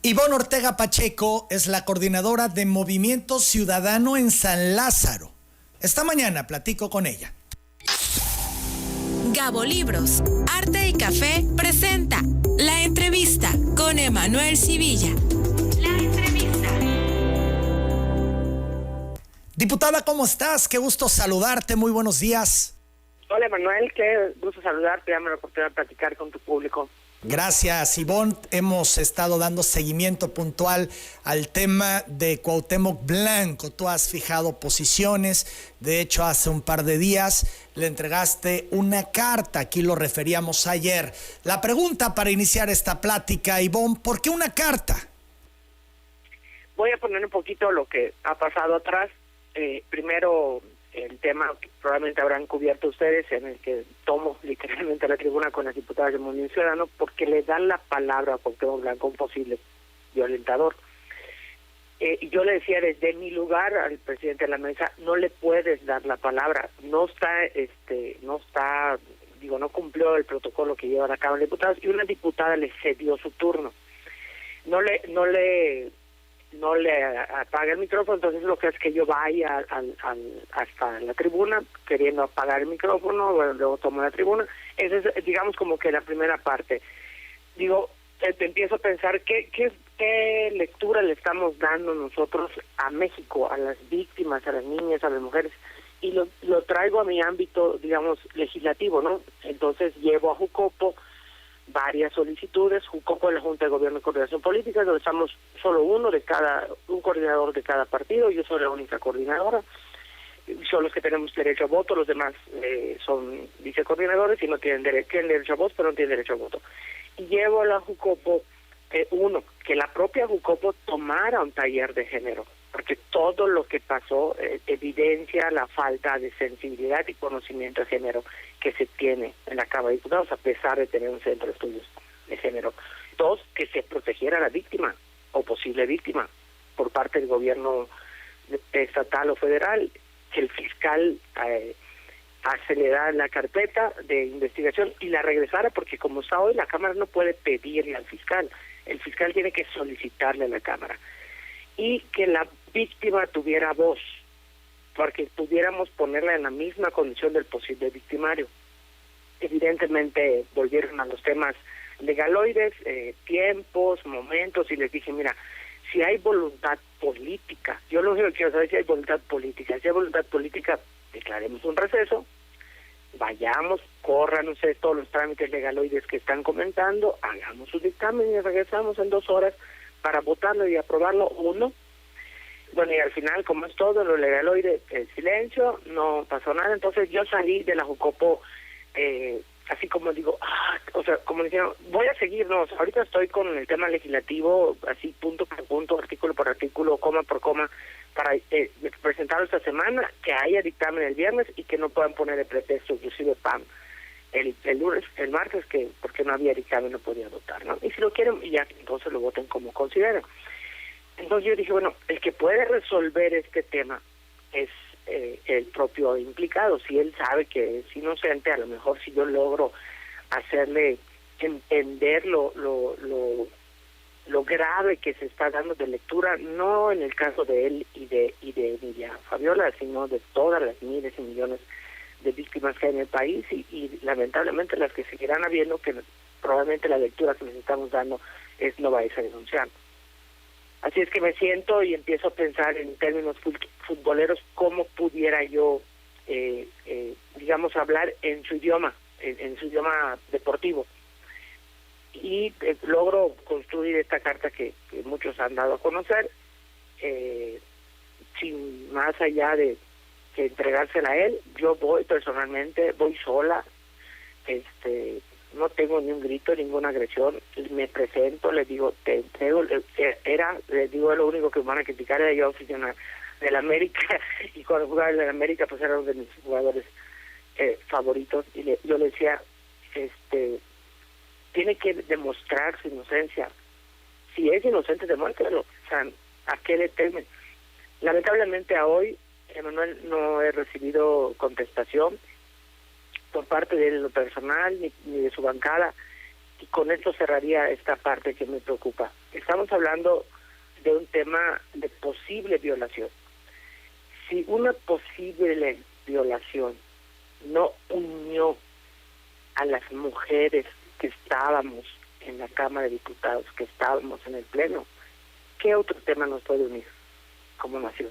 Ivonne Ortega Pacheco es la coordinadora de Movimiento Ciudadano en San Lázaro. Esta mañana platico con ella. Gabo Libros, Arte y Café presenta La Entrevista con Emanuel Civilla. La Entrevista. Diputada, ¿cómo estás? Qué gusto saludarte, muy buenos días. Hola, Emanuel, qué gusto saludarte, dame la oportunidad de platicar con tu público. Gracias, Ivonne. Hemos estado dando seguimiento puntual al tema de Cuauhtémoc Blanco. Tú has fijado posiciones. De hecho, hace un par de días le entregaste una carta. Aquí lo referíamos ayer. La pregunta para iniciar esta plática, Ivonne, ¿por qué una carta? Voy a poner un poquito lo que ha pasado atrás. Primero, el tema que probablemente habrán cubierto ustedes, en el que tomo literalmente la tribuna con las diputadas de Movimiento Ciudadano, porque le dan la palabra a Cuauhtémoc Blanco, un posible violentador. Y yo le decía desde mi lugar al presidente de la mesa, no le puedes dar la palabra, no cumplió el protocolo que llevan a cabo los diputados, y una diputada le cedió su turno. No le apaga el micrófono, entonces lo que es que yo vaya hasta la tribuna queriendo apagar el micrófono, bueno, luego tomo la tribuna. Esa es, digamos, como que la primera parte. Digo, empiezo a pensar qué lectura le estamos dando nosotros a México, a las víctimas, a las niñas, a las mujeres, y lo traigo a mi ámbito, digamos, legislativo, ¿no? Entonces llevo a Jucopo varias solicitudes. Jucopo es la Junta de Gobierno y Coordinación Política, donde estamos solo un coordinador de cada partido. Yo soy la única coordinadora, son los que tenemos derecho a voto, los demás son vicecoordinadores y no tienen derecho a voto, pero no tienen derecho a voto. Y llevo a la Jucopo, que la propia Jucopo tomara un taller de género, porque todo lo que pasó evidencia la falta de sensibilidad y conocimiento de género que se tiene en la Cámara de Diputados, a pesar de tener un centro de estudios de género. Dos, que se protegiera a la víctima o posible víctima por parte del gobierno estatal o federal, que el fiscal acelerara la carpeta de investigación y la regresara, porque como está hoy, la Cámara no puede pedirle al fiscal, el fiscal tiene que solicitarle a la Cámara. Y que la víctima tuviera voz, porque pudiéramos ponerla en la misma condición del posible victimario. Evidentemente volvieron a los temas legaloides, tiempos, momentos, y les dije, mira, si hay voluntad política, yo lo único que quiero saber es si hay voluntad política. Si hay voluntad política, declaremos un receso, vayamos, corran ustedes todos los trámites legaloides que están comentando, hagamos su dictamen y regresamos en 2 horas para votarlo y aprobarlo. Uno, bueno, y al final, como es todo lo legaloide, el silencio, no pasó nada. Entonces yo salí de la Jucopo, así como digo, como dijeron, voy a seguir, no, ahorita estoy con el tema legislativo, así punto por punto, artículo por artículo, coma por coma, para presentarlo esta semana, que haya dictamen el viernes y que no puedan poner el pretexto, inclusive PAN, el lunes, el martes, que porque no había dictamen no podía votar, ¿no? Y si lo quieren, ya entonces lo voten como consideren. Entonces yo dije, bueno, el que puede resolver este tema es el propio implicado. Si él sabe que es inocente, a lo mejor si yo logro hacerle entender lo grave que se está dando de lectura, no en el caso de él y de Emilia Fabiola, sino de todas las miles y millones de víctimas que hay en el país y lamentablemente las que seguirán habiendo, que probablemente la lectura que les estamos dando no va a irse denunciando. Así es que me siento y empiezo a pensar en términos futboleros cómo pudiera yo, digamos, hablar en su idioma, en su idioma deportivo. Y logro construir esta carta que muchos han dado a conocer, sin más allá de que entregársela a él. Yo voy personalmente, voy sola, no tengo ni un grito, ninguna agresión, me presento, les digo, te entrego, les digo, lo único que me van a criticar era yo aficionado del América, y cuando jugaba en el América pues era uno de mis jugadores favoritos, y yo le decía, tiene que demostrar su inocencia. Si es inocente, demuéstralo. O sea, ¿a qué le temen? Lamentablemente a hoy, Emanuel, no he recibido contestación por parte de lo personal ni de su bancada y con esto cerraría esta parte que me preocupa. Estamos hablando de un tema de posible violación. Si una posible violación no unió a las mujeres que estábamos en la Cámara de Diputados, que estábamos en el Pleno, ¿qué otro tema nos puede unir como nación?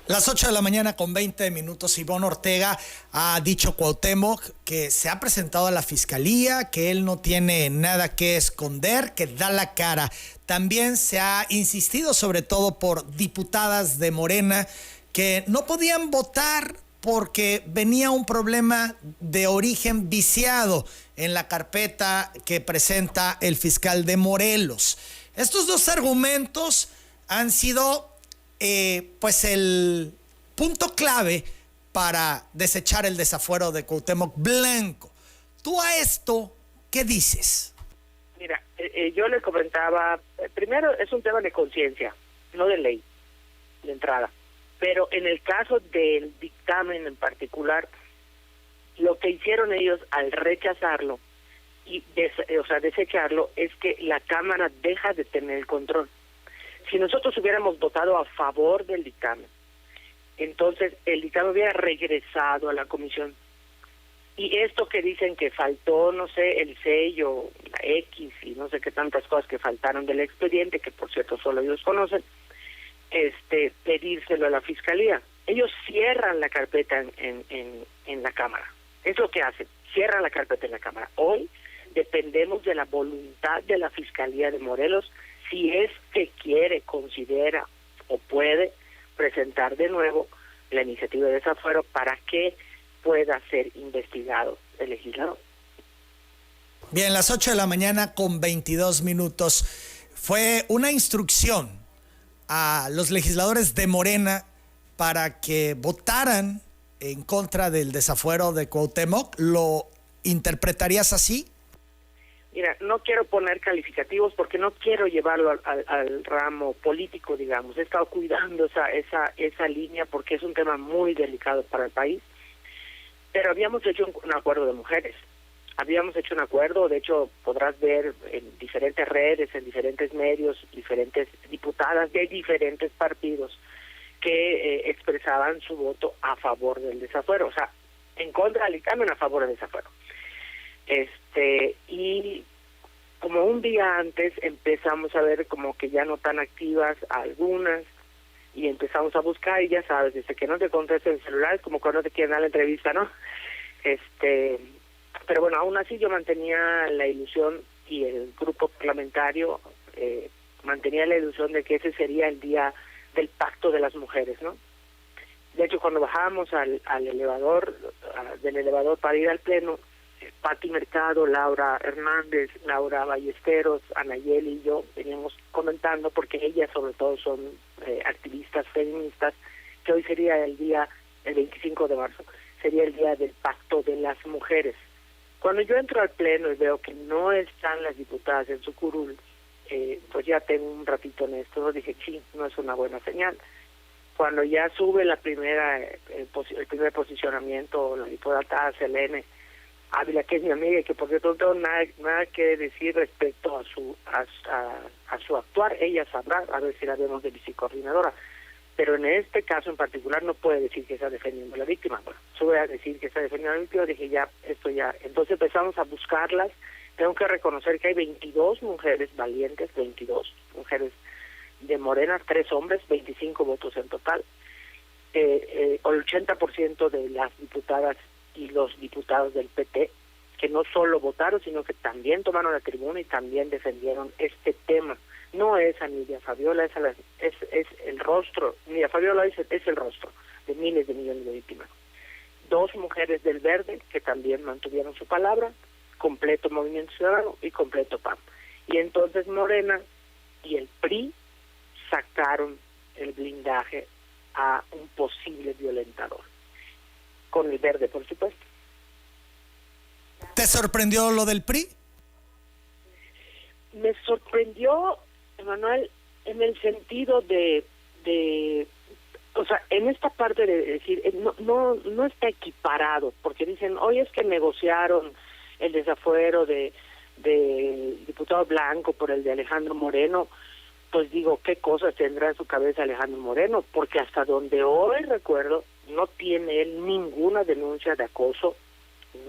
Las 8 de la mañana con 20 minutos, Ivonne Ortega ha dicho Cuauhtémoc que se ha presentado a la Fiscalía, que él no tiene nada que esconder, que da la cara. También se ha insistido, sobre todo por diputadas de Morena, que no podían votar porque venía un problema de origen viciado en la carpeta que presenta el fiscal de Morelos. Estos dos argumentos han sido pues el punto clave para desechar el desafuero de Cuauhtémoc Blanco. ¿Tú a esto qué dices? Mira, yo le comentaba, primero es un tema de conciencia, no de ley, de entrada. Pero en el caso del dictamen en particular, lo que hicieron ellos al rechazarlo y desecharlo es que la Cámara deja de tener el control. Si nosotros hubiéramos votado a favor del dictamen, entonces el dictamen hubiera regresado a la comisión. Y esto que dicen que faltó, no sé, el sello, la X y no sé qué tantas cosas que faltaron del expediente, que por cierto solo ellos conocen, pedírselo a la Fiscalía. Ellos cierran la carpeta en la Cámara. Es lo que hacen, cierran la carpeta en la Cámara. Hoy dependemos de la voluntad de la Fiscalía de Morelos, si es que quiere, considera o puede presentar de nuevo la iniciativa de desafuero para que pueda ser investigado el legislador. Bien, las 8 de la mañana con 22 minutos. Fue una instrucción a los legisladores de Morena para que votaran en contra del desafuero de Cuauhtémoc. ¿Lo interpretarías así? Mira, no quiero poner calificativos porque no quiero llevarlo al ramo político, digamos. He estado cuidando esa línea porque es un tema muy delicado para el país. Pero habíamos hecho un acuerdo de mujeres. Habíamos hecho un acuerdo, de hecho podrás ver en diferentes redes, en diferentes medios, diferentes diputadas de diferentes partidos que expresaban su voto a favor del desafuero, o sea, en contra del dictamen, a favor del desafuero. Y como un día antes empezamos a ver como que ya no tan activas algunas y empezamos a buscar y ya sabes, desde que no te contesta el celular, como cuando te quieren dar la entrevista, ¿no? Pero bueno, aún así yo mantenía la ilusión y el grupo parlamentario mantenía la ilusión de que ese sería el día del pacto de las mujeres, ¿no? De hecho, cuando bajábamos al elevador, del elevador para ir al pleno, Pati Mercado, Laura Hernández, Laura Ballesteros, Anayeli y yo veníamos comentando, porque ellas sobre todo son activistas feministas, que hoy sería el 25 de marzo, sería el día del pacto de las mujeres. Cuando yo entro al pleno y veo que no están las diputadas en su curul, pues ya tengo un ratito en esto, dije, sí, no es una buena señal. Cuando ya sube el primer posicionamiento, la diputada Selene Ávila, que es mi amiga y que por cierto no tengo nada que decir respecto a su actuar, ella sabrá, a ver si la vemos de vicecoordinadora, pero en este caso en particular no puede decir que está defendiendo a la víctima. Bueno, sube a decir que está defendiendo a la víctima, dije ya, esto ya, entonces empezamos a buscarlas. Tengo que reconocer que hay 22 mujeres valientes, 22 mujeres de Morena, 3 hombres, 25 votos en total. El 80% de las diputadas y los diputados del PT, que no solo votaron, sino que también tomaron la tribuna y también defendieron este tema. No es a Nidia Fabiola, es el rostro, Nidia Fabiola es el rostro de miles de millones de víctimas. 2 mujeres del Verde, que también mantuvieron su palabra, completo Movimiento Ciudadano y completo PAN. Y entonces Morena y el PRI sacaron el blindaje a un posible violentador. Con el Verde, por supuesto. ¿Te sorprendió lo del PRI? Me sorprendió, Emanuel, en el sentido de o sea, en esta parte de decir, no está equiparado, porque dicen, oye, es que negociaron el desafuero de diputado Blanco por el de Alejandro Moreno, pues digo, ¿qué cosas tendrá en su cabeza Alejandro Moreno? Porque hasta donde hoy recuerdo, no tiene él ninguna denuncia de acoso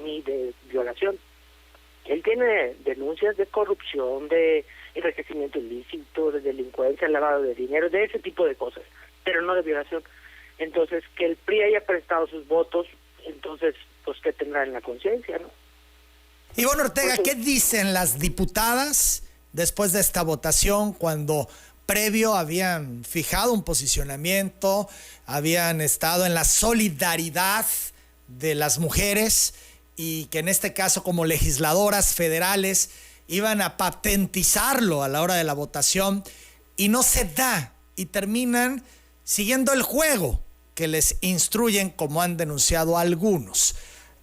ni de violación. Él tiene denuncias de corrupción, de enriquecimiento ilícito, de delincuencia, lavado de dinero, de ese tipo de cosas, pero no de violación. Entonces, que el PRI haya prestado sus votos, entonces, pues, ¿qué tendrá en la conciencia, no? Ivonne Ortega, ¿qué dicen las diputadas después de esta votación cuando previo habían fijado un posicionamiento, habían estado en la solidaridad de las mujeres y que en este caso como legisladoras federales iban a patentizarlo a la hora de la votación y no se da y terminan siguiendo el juego que les instruyen como han denunciado algunos?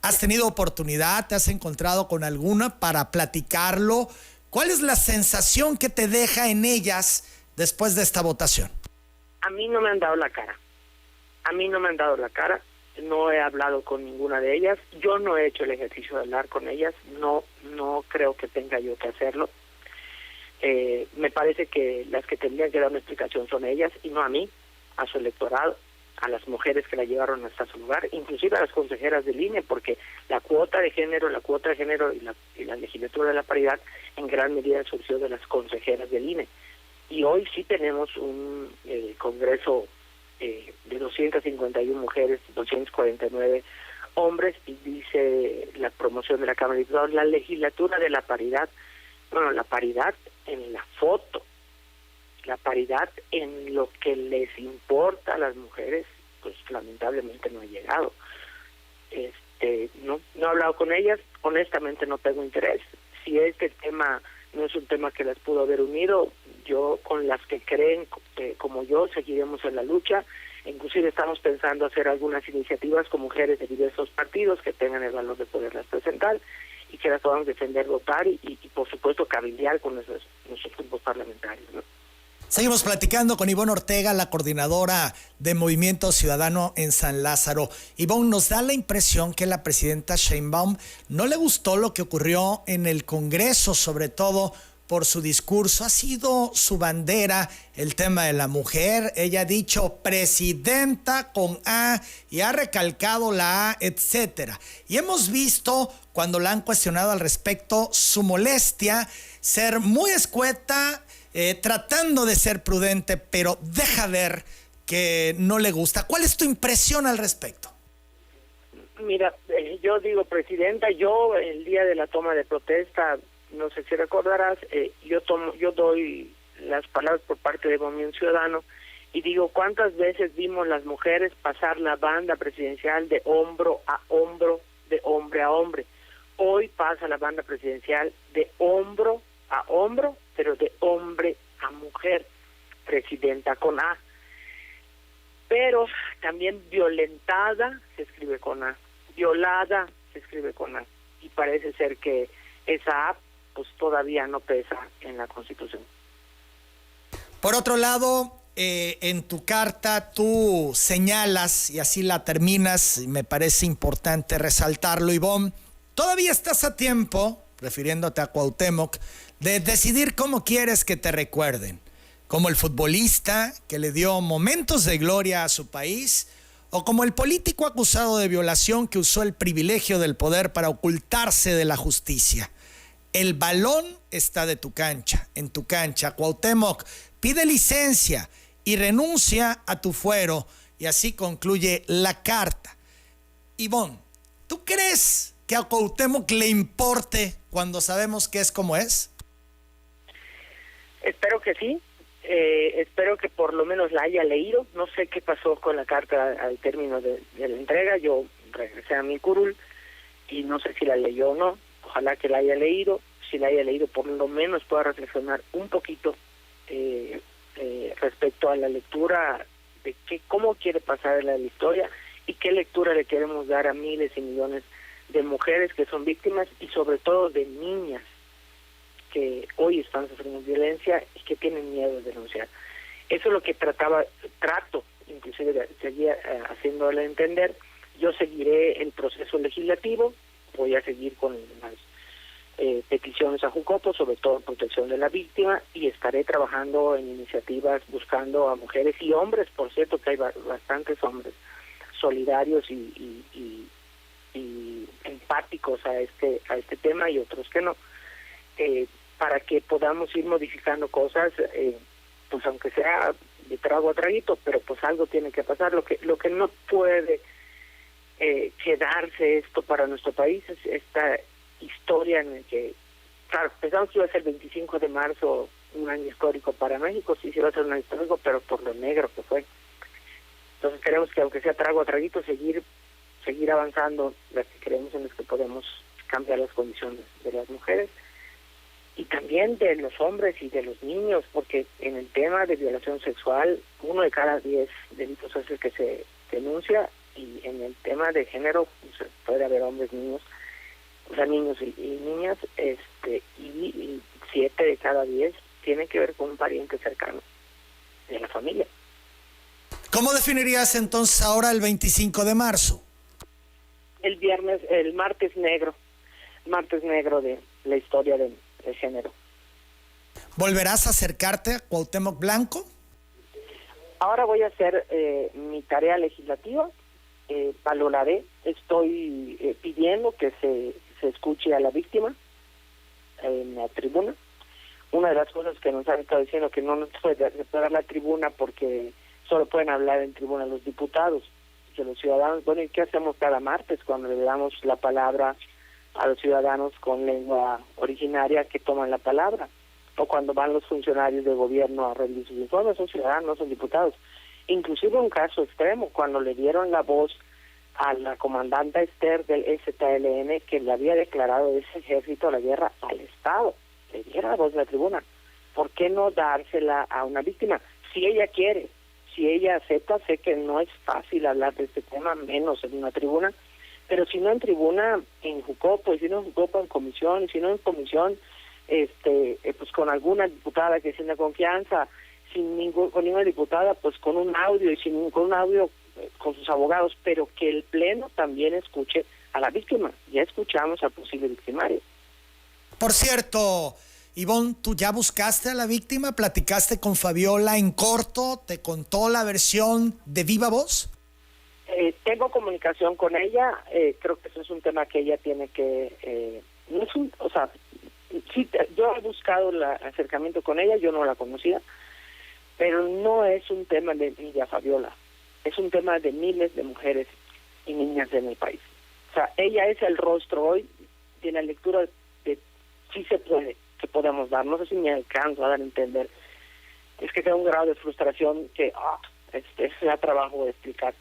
¿Has tenido oportunidad, te has encontrado con alguna para platicarlo? ¿Cuál es la sensación que te deja en ellas después de esta votación? A mí no me han dado la cara. No he hablado con ninguna de ellas. Yo no he hecho el ejercicio de hablar con ellas. No creo que tenga yo que hacerlo. Me parece que las que tendrían que dar una explicación son ellas y no a mí, a su electorado, a las mujeres que la llevaron hasta su lugar, inclusive a las consejeras del INE, porque la cuota de género y la legislatura de la paridad en gran medida surgió de las consejeras del INE. Y hoy sí tenemos un congreso de 251 mujeres, 249 hombres, y dice la promoción de la Cámara de Diputados, la legislatura de la paridad. Bueno, la paridad en la foto, la paridad en lo que les importa a las mujeres, pues lamentablemente no ha llegado. No he hablado con ellas, honestamente no tengo interés. Si este tema no es un tema que las pudo haber unido, yo con las que creen como yo seguiremos en la lucha. Inclusive estamos pensando hacer algunas iniciativas con mujeres de diversos partidos que tengan el valor de poderlas presentar y que las podamos defender, votar y por supuesto cabildear con nuestros grupos parlamentarios, ¿no? Seguimos platicando con Ivonne Ortega, la coordinadora de Movimiento Ciudadano en San Lázaro. Ivonne, nos da la impresión que la presidenta Sheinbaum no le gustó lo que ocurrió en el Congreso, sobre todo por su discurso. Ha sido su bandera el tema de la mujer. Ella ha dicho presidenta con A y ha recalcado la A, etcétera. Y hemos visto, cuando la han cuestionado al respecto, su molestia, ser muy escueta, tratando de ser prudente, pero deja ver que no le gusta. ¿Cuál es tu impresión al respecto? Mira, yo digo, presidenta, yo el día de la toma de protesta, no sé si recordarás, yo doy las palabras por parte de Movimiento Ciudadano y digo, ¿cuántas veces vimos las mujeres pasar la banda presidencial de hombro a hombro, de hombre a hombre? Hoy pasa la banda presidencial de hombro a hombro, pero de hombre a mujer, presidenta con A. Pero también violentada se escribe con A, violada se escribe con A. Y parece ser que esa A pues todavía no pesa en la Constitución. Por otro lado, en tu carta tú señalas, y así la terminas, y me parece importante resaltarlo, Ivonne, todavía estás a tiempo, refiriéndote a Cuauhtémoc, de decidir cómo quieres que te recuerden, como el futbolista que le dio momentos de gloria a su país, o como el político acusado de violación que usó el privilegio del poder para ocultarse de la justicia. El balón está en tu cancha. Cuauhtémoc pide licencia y renuncia a tu fuero, y así concluye la carta. Ivonne, ¿tú crees que a Cuauhtémoc le importe cuando sabemos que es como es? Espero que sí. Espero que por lo menos la haya leído. No sé qué pasó con la carta al término de la entrega. Yo regresé a mi curul y no sé si la leyó o no. Ojalá que la haya leído. Si la haya leído, por lo menos pueda reflexionar un poquito respecto a la lectura de cómo quiere pasar la historia y qué lectura le queremos dar a miles y millones de mujeres que son víctimas y sobre todo de niñas que hoy están sufriendo violencia y que tienen miedo de denunciar. Eso es lo que trato, inclusive de seguir haciéndole entender. Yo seguiré el proceso legislativo, voy a seguir con peticiones a Jucopo, sobre todo en protección de la víctima, y estaré trabajando en iniciativas buscando a mujeres y hombres, por cierto, que hay bastantes hombres solidarios y empáticos a este tema, y otros que no, para que podamos ir modificando cosas, pues aunque sea de trago a traguito, pero pues algo tiene que pasar. Lo que no puede quedarse esto para nuestro país es esta historia en el que, claro, pensamos que iba a ser el 25 de marzo un año histórico para México, sí iba a ser un año histórico, pero por lo negro que fue. Entonces queremos que, aunque sea trago a traguito, seguir avanzando, las que creemos en las que podemos cambiar las condiciones de las mujeres y también de los hombres y de los niños, porque en el tema de violación sexual, 1 de cada 10 delitos es el que se denuncia, y en el tema de género pues, puede haber hombres, niños, o sea, niños y niñas, y 7 de cada 10 tienen que ver con un pariente cercano de la familia. ¿Cómo definirías entonces ahora el 25 de marzo? El martes negro de la historia del género. ¿Volverás a acercarte a Cuauhtémoc Blanco? Ahora voy a hacer mi tarea legislativa, valoraré, estoy pidiendo que se escuche a la víctima en la tribuna. Una de las cosas que nos han estado diciendo que no nos puede dar la tribuna porque solo pueden hablar en tribuna los diputados, que los ciudadanos. Bueno, ¿y qué hacemos cada martes cuando le damos la palabra a los ciudadanos con lengua originaria que toman la palabra? O cuando van los funcionarios de gobierno a rendir sus informes, son ciudadanos, no son diputados. Inclusive un caso extremo, cuando le dieron la voz a la comandante Esther del EZLN, que le había declarado ese ejército la guerra al Estado, le dieron la voz en la tribuna. ¿Por qué no dársela a una víctima? Si ella quiere, si ella acepta. Sé que no es fácil hablar de este tema, menos en una tribuna, pero si no en tribuna, en Jucopo, y si no en Jucopo, en comisión, y si no en comisión, pues con alguna diputada que sea de confianza, con ninguna diputada, pues con un audio, y con un audio con sus abogados, pero que el Pleno también escuche a la víctima. Ya escuchamos al posible victimario. Por cierto, Ivonne, ¿tú ya buscaste a la víctima? ¿Platicaste con Fabiola en corto? ¿Te contó la versión de viva voz? Tengo comunicación con ella. Creo que eso es un tema que ella tiene que... sí, yo he buscado el acercamiento con ella, yo no la conocía, pero no es un tema de Lidia Fabiola, es un tema de miles de mujeres y niñas de mi país. O sea, ella es el rostro hoy de la lectura de sí se puede, que podemos dar. No sé si me alcanzo a dar a entender. Es que tengo un grado de frustración que sea trabajo de explicar.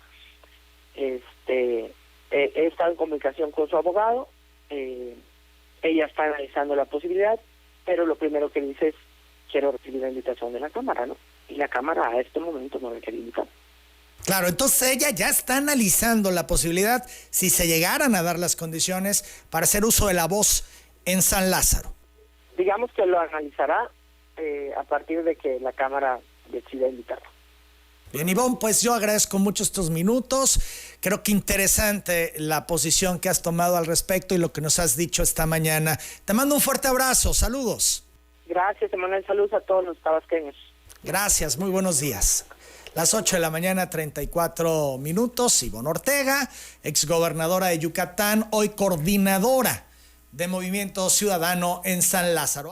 He estado en comunicación con su abogado, ella está analizando la posibilidad, pero lo primero que dice es: quiero recibir la invitación de la Cámara, ¿no? Y la Cámara a este momento no le quiere invitar. Claro, entonces ella ya está analizando la posibilidad, si se llegaran a dar las condiciones, para hacer uso de la voz en San Lázaro. Digamos que lo analizará a partir de que la Cámara decida invitarlo. Bien, Ivonne, pues yo agradezco mucho estos minutos. Creo que interesante la posición que has tomado al respecto y lo que nos has dicho esta mañana. Te mando un fuerte abrazo. Saludos. Gracias, Emanuel. Saludos a todos los tabasqueños. Gracias, muy buenos días. Las 8 de la mañana, 34 minutos. Ivonne Ortega, exgobernadora de Yucatán, hoy coordinadora de Movimiento Ciudadano en San Lázaro.